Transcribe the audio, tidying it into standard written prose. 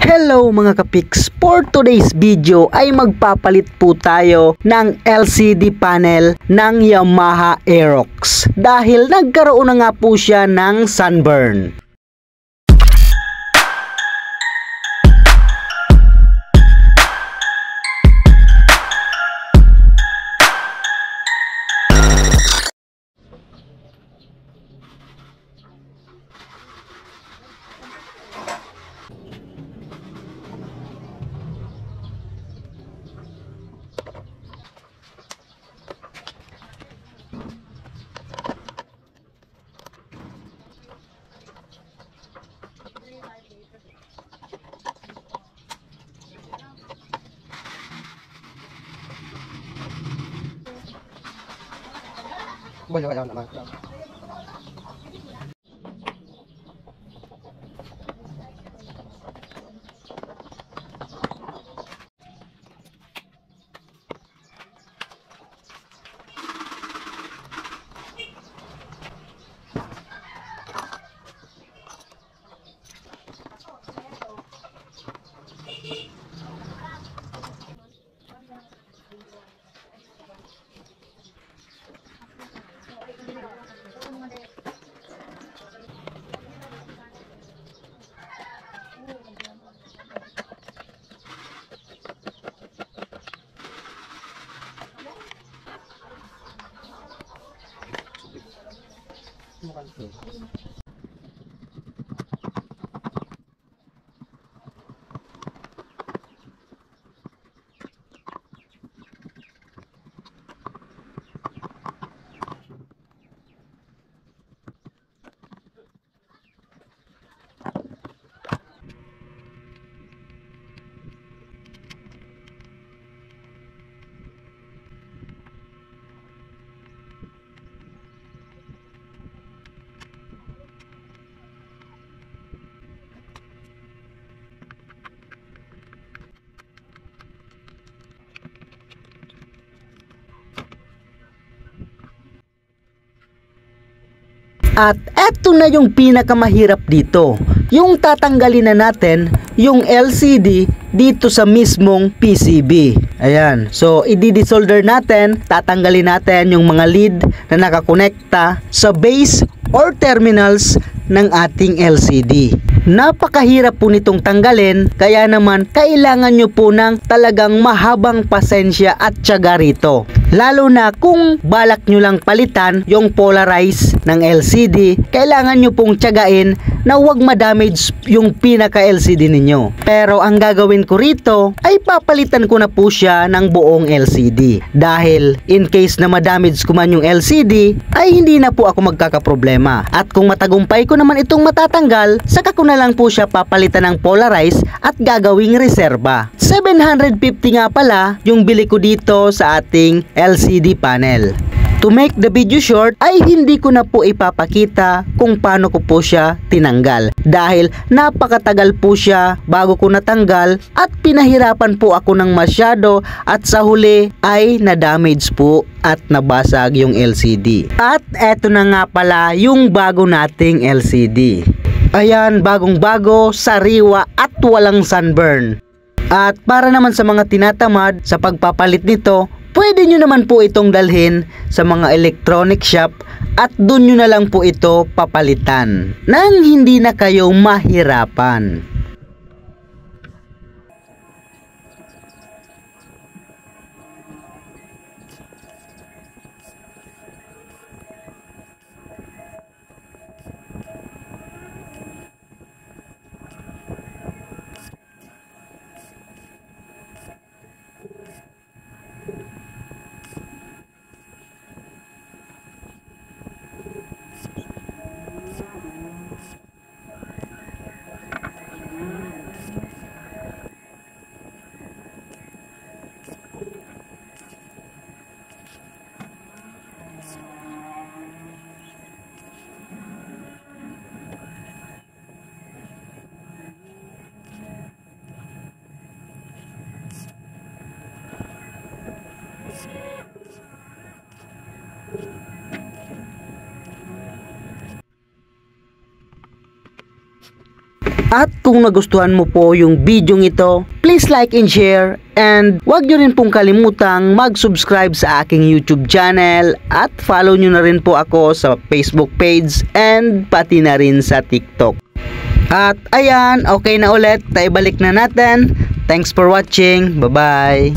Hello mga kapiks, for today's video ay magpapalit po tayo ng LCD panel ng Yamaha Aerox dahil nagkaroon na nga po siya ng sunburn. Boleh aja nama. At eto na yung pinakamahirap dito, yung tatanggalin na natin yung LCD dito sa mismong PCB. Ayan, so i-desolder natin, tatanggalin natin yung mga lead na nakakonekta sa base or terminals ng ating LCD. Napakahirap po nitong tanggalin, kaya naman kailangan nyo po ng talagang mahabang pasensya at tiyaga rito. Lalo na kung balak nyo lang palitan yung polarize ng LCD, kailangan nyo pong tiyagain na huwag ma-damage yung pinaka-LCD ninyo. Pero ang gagawin ko rito ay papalitan ko na po siya ng buong LCD. Dahil in case na ma-damage ko man yung LCD, ay hindi na po ako magkakaproblema. At kung matagumpay ko naman itong matatanggal, saka ko na lang po siya papalitan ng polarize at gagawing reserba. 750 nga pala yung bili ko dito sa ating LCD panel. To make the video short ay hindi ko na po ipapakita kung paano ko po siya tinanggal dahil napakatagal po siya bago ko natanggal at pinahirapan po ako ng masyado at sa huli ay na-damage po at nabasag yung LCD. At eto na nga pala yung bago nating LCD. Ayan, bagong-bago, sariwa at walang sunburn. At para naman sa mga tinatamad sa pagpapalit nito, pwede nyo naman po itong dalhin sa mga electronic shop at dun nyo na lang po ito papalitan nang hindi na kayo mahirapan. At kung nagustuhan mo po yung video ito, please like and share, and wag nyo rin pong kalimutang mag-subscribe sa aking YouTube channel at follow nyo na rin po ako sa Facebook page and pati na rin sa TikTok. At ayan, okay na ulit, tayo balik na natin. Thanks for watching, bye bye.